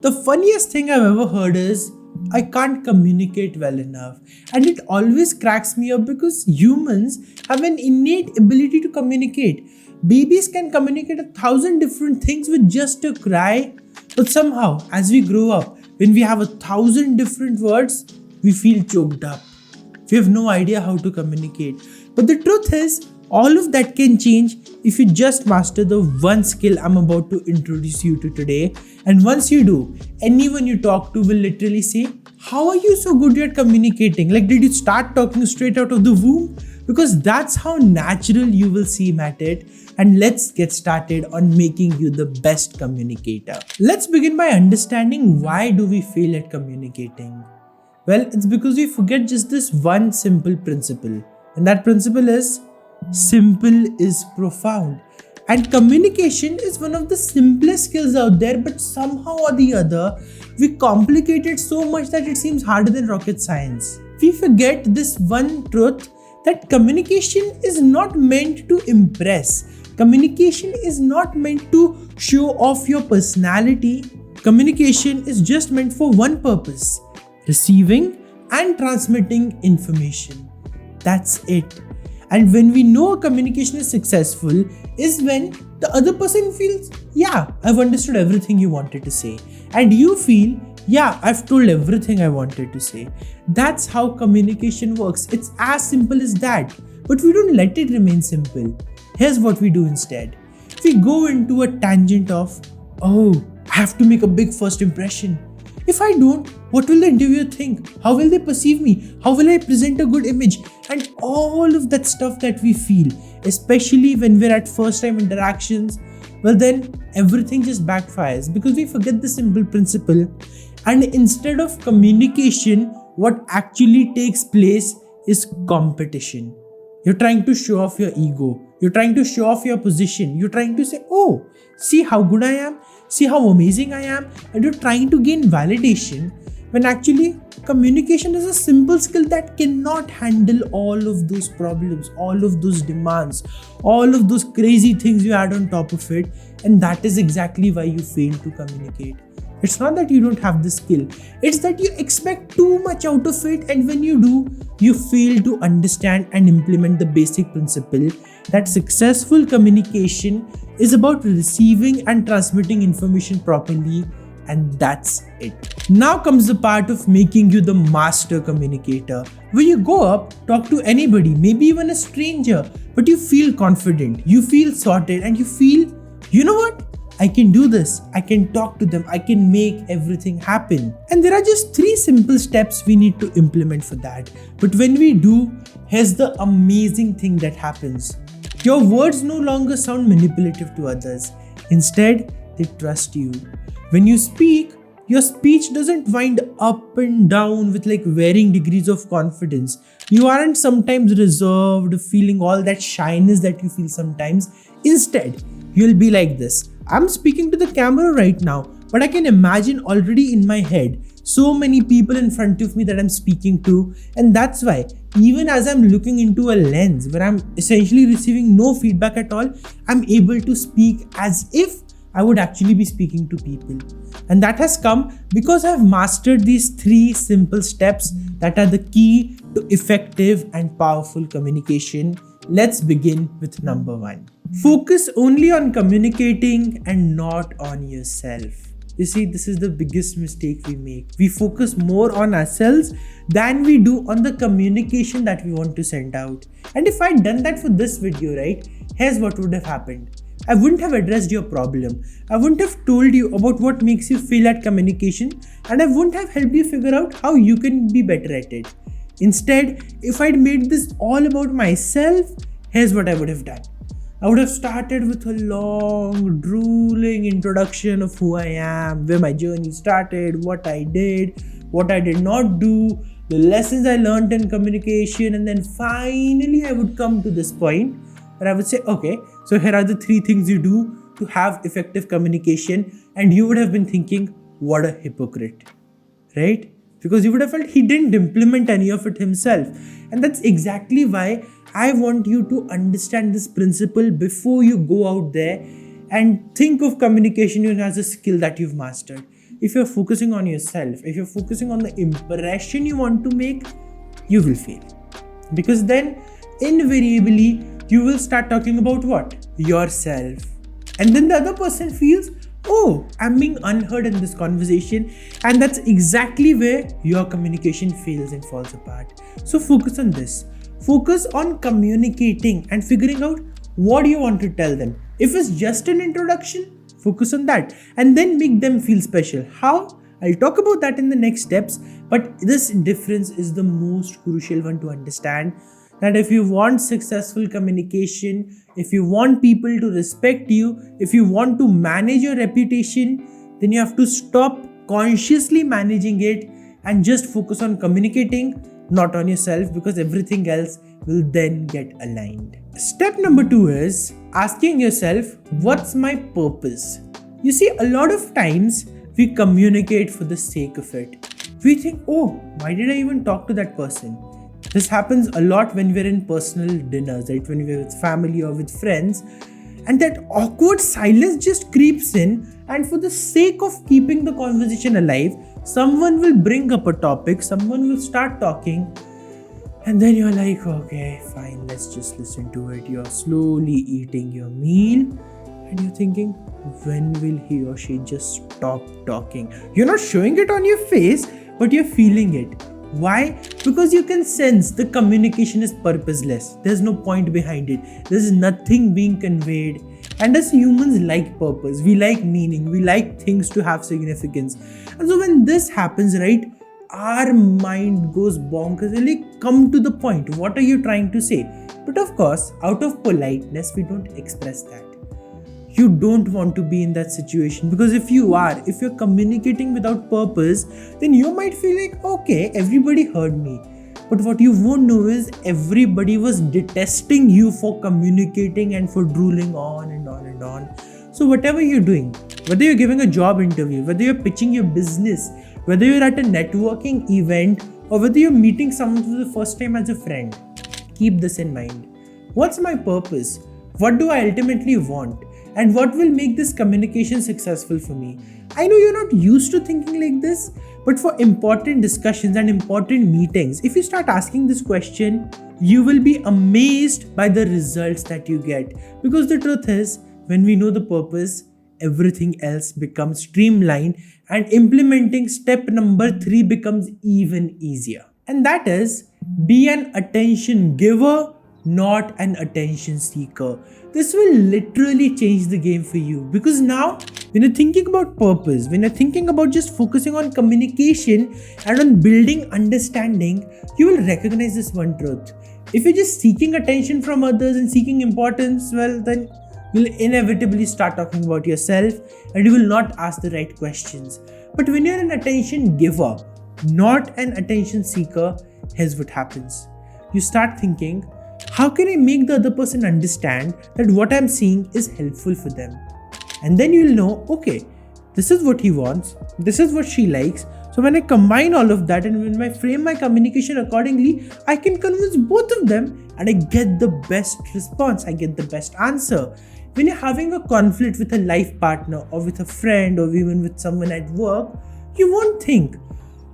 The funniest thing I've ever heard is, I can't communicate well enough. And it always cracks me up because humans have an innate ability to communicate. Babies can communicate 1,000 different things with just a cry. But somehow, as we grow up, when we have 1,000 different words, we feel choked up. We have no idea how to communicate. But the truth is, all of that can change if you just master the one skill I'm about to introduce you to today. And once you do, anyone you talk to will literally say, "How are you so good at communicating? Like, did you start talking straight out of the womb?" Because that's how natural you will seem at it. And let's get started on making you the best communicator. Let's begin by understanding why do we fail at communicating. Well, it's because we forget just this one simple principle. And that principle is simple is profound. And communication is one of the simplest skills out there, but somehow or the other, we complicate it so much that it seems harder than rocket science. We forget this one truth that communication is not meant to impress. Communication is not meant to show off your personality. Communication is just meant for one purpose: receiving and transmitting information. That's it. And when we know a communication is successful is when the other person feels, yeah, I've understood everything you wanted to say. And you feel, yeah, I've told everything I wanted to say. That's how communication works. It's as simple as that. But we don't let it remain simple. Here's what we do instead. We go into a tangent of, oh, I have to make a big first impression. If I don't, what will the interviewer think? How will they perceive me? How will I present a good image? And all of that stuff that we feel, especially when we're at first time interactions, well then everything just backfires because we forget the simple principle. And instead of communication, what actually takes place is competition. You're trying to show off your ego. You're trying to show off your position. You're trying to say, oh, see how good I am. See how amazing I am. And you're trying to gain validation when actually communication is a simple skill that cannot handle all of those problems, all of those demands, all of those crazy things you add on top of it. And that is exactly why you fail to communicate. It's not that you don't have the skill. It's that you expect too much out of it, and when you do, you fail to understand and implement the basic principle that successful communication is about receiving and transmitting information properly, and that's it. Now comes the part of making you the master communicator, where you go up, talk to anybody, maybe even a stranger, but you feel confident, you feel sorted, and you feel, you know what? I can do this, I can talk to them, I can make everything happen. And there are just 3 simple steps we need to implement for that. But when we do, here's the amazing thing that happens. Your words no longer sound manipulative to others. Instead, they trust you. When you speak, your speech doesn't wind up and down with like varying degrees of confidence. You aren't sometimes reserved, feeling all that shyness that you feel sometimes. Instead, you'll be like this. I'm speaking to the camera right now, but I can imagine already in my head so many people in front of me that I'm speaking to. And that's why even as I'm looking into a lens where I'm essentially receiving no feedback at all, I'm able to speak as if I would actually be speaking to people. And that has come because I've mastered these 3 simple steps that are the key to effective and powerful communication. Let's begin with number 1. Focus only on communicating and not on yourself. You see, this is the biggest mistake we make. We focus more on ourselves than we do on the communication that we want to send out. And if I'd done that for this video, right, here's what would have happened. I wouldn't have addressed your problem. I wouldn't have told you about what makes you fail at communication, and I wouldn't have helped you figure out how you can be better at it. Instead, if I'd made this all about myself, here's what I would have done. I would have started with a long, drooling introduction of who I am, where my journey started, what I did not do, the lessons I learned in communication, and then finally I would come to this point where I would say, okay, so here are the 3 things you do to have effective communication, and you would have been thinking, what a hypocrite, right? Because you would have felt he didn't implement any of it himself. And that's exactly why I want you to understand this principle before you go out there and think of communication as a skill that you've mastered. if you're focusing on yourself, if you're focusing on the impression you want to make, you will fail. Because then invariably you will start talking about what? Yourself. And then the other person feels, oh, I'm being unheard in this conversation. And that's exactly where your communication fails and falls apart. So focus on this. Focus on communicating and figuring out what you want to tell them. If it's just an introduction, focus on that and then make them feel special. How? I'll talk about that in the next steps, but this difference is the most crucial one to understand, that if you want successful communication, if you want people to respect you, if you want to manage your reputation, then you have to stop consciously managing it and just focus on communicating, not on yourself, because everything else will then get aligned. Step number 2 is asking yourself, what's my purpose? You see, a lot of times we communicate for the sake of it. We think, oh, why did I even talk to that person? This happens a lot when we're in personal dinners, right? When we're with family or with friends, and that awkward silence just creeps in, and for the sake of keeping the conversation alive, someone will bring up a topic, someone will start talking, and then you're like, okay, fine, let's just listen to it. You're slowly eating your meal and you're thinking, when will he or she just stop talking? You're not showing it on your face, but you're feeling it. Why? Because you can sense the communication is purposeless. There's no point behind it. There's nothing being conveyed. And as humans like purpose, we like meaning, we like things to have significance. And so when this happens, right, our mind goes bonkers. Like, come to the point. What are you trying to say? But of course, out of politeness, we don't express that. You don't want to be in that situation, because if you're communicating without purpose, then you might feel like, okay, everybody heard me. But what you won't know is everybody was detesting you for communicating and for drooling on and on and on. So whatever you're doing, whether you're giving a job interview, whether you're pitching your business, whether you're at a networking event, or whether you're meeting someone for the first time as a friend, keep this in mind. What's my purpose? What do I ultimately want? And what will make this communication successful for me? I know you're not used to thinking like this, but for important discussions and important meetings, if you start asking this question, you will be amazed by the results that you get. Because the truth is, when we know the purpose, everything else becomes streamlined and implementing step number 3 becomes even easier. And that is, be an attention giver, not an attention seeker. This will literally change the game for you, because now when you're thinking about purpose, when you're thinking about just focusing on communication and on building understanding, you will recognize this one truth. If you're just seeking attention from others and seeking importance, well, then you'll inevitably start talking about yourself and you will not ask the right questions. But when you're an attention giver, not an attention seeker, here's what happens. You start thinking, how can I make the other person understand that what I'm seeing is helpful for them? And then you'll know, okay, this is what he wants, this is what she likes. So when I combine all of that and when I frame my communication accordingly, I can convince both of them and I get the best response, I get the best answer. When you're having a conflict with a life partner or with a friend or even with someone at work, you won't think,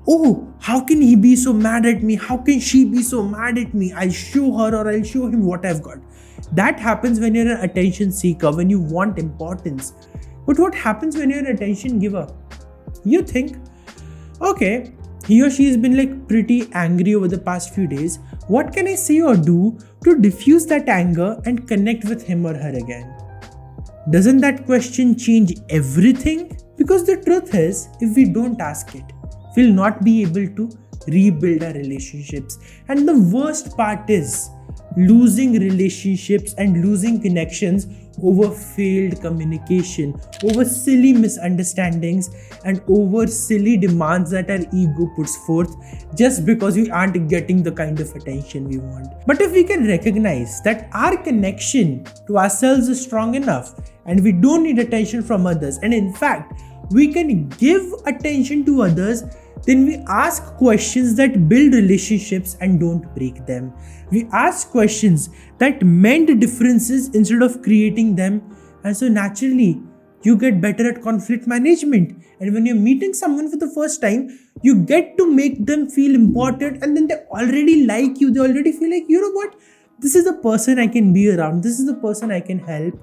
oh, how can he be so mad at me? How can she be so mad at me? I'll show her or I'll show him what I've got. That happens when you're an attention seeker, when you want importance. But what happens when you're an attention giver? You think, okay, he or she has been like pretty angry over the past few days. What can I say or do to diffuse that anger and connect with him or her again? Doesn't that question change everything? Because the truth is, if we don't ask it, we'll not be able to rebuild our relationships. And the worst part is losing relationships and losing connections over failed communication, over silly misunderstandings, and over silly demands that our ego puts forth just because we aren't getting the kind of attention we want. But if we can recognize that our connection to ourselves is strong enough and we don't need attention from others, and in fact, we can give attention to others, then we ask questions that build relationships and don't break them. We ask questions that mend differences instead of creating them. And so naturally, You get better at conflict management. And when you're meeting someone for the first time, you get to make them feel important, and then they already like you. They already feel like, you know what? This is the person I can be around. This is the person I can help.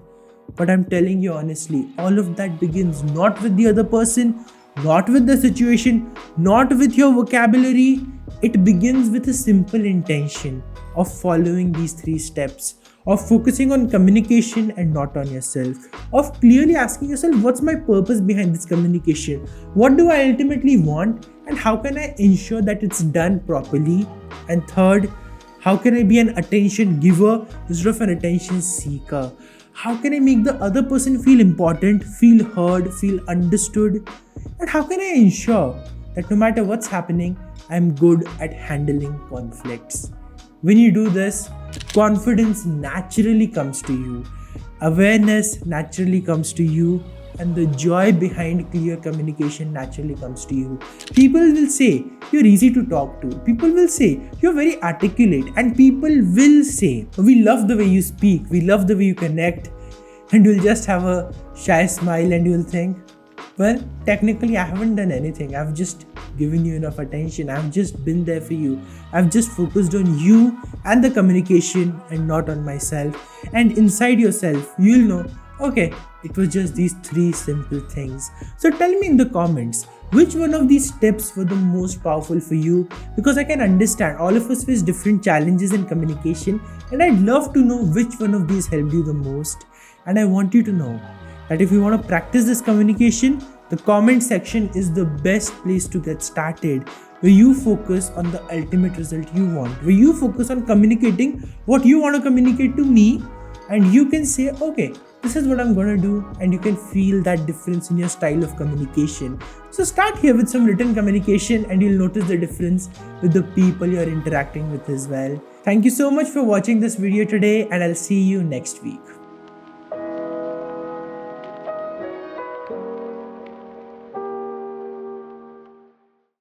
But I'm telling you honestly, all of that begins not with the other person, not with the situation, not with your vocabulary. It begins with a simple intention of following these 3 steps, of focusing on communication and not on yourself, of clearly asking yourself, what's my purpose behind this communication? What do I ultimately want? And how can I ensure that it's done properly? And third, how can I be an attention giver instead of an attention seeker? How can I make the other person feel important, feel heard, feel understood? And how can I ensure that no matter what's happening, I'm good at handling conflicts? When you do this, confidence naturally comes to you, awareness naturally comes to you, and the joy behind clear communication naturally comes to you. People will say you're easy to talk to. People will say you're very articulate, and people will say we love the way you speak, we love the way you connect, and you'll just have a shy smile and you'll think, well, technically I haven't done anything. I've just given you enough attention. I've just been there for you. I've just focused on you and the communication and not on myself. And inside yourself, you'll know, okay, it was just these 3 simple things. So tell me in the comments, which one of these steps were the most powerful for you? Because I can understand all of us face different challenges in communication, and I'd love to know which one of these helped you the most. And I want you to know that if you want to practice this communication, the comment section is the best place to get started, where you focus on the ultimate result you want, where you focus on communicating what you want to communicate to me, and you can say, okay, this is what I'm going to do, and you can feel that difference in your style of communication. So start here with some written communication, and you'll notice the difference with the people you're interacting with as well. Thank you so much for watching this video today, and I'll see you next week.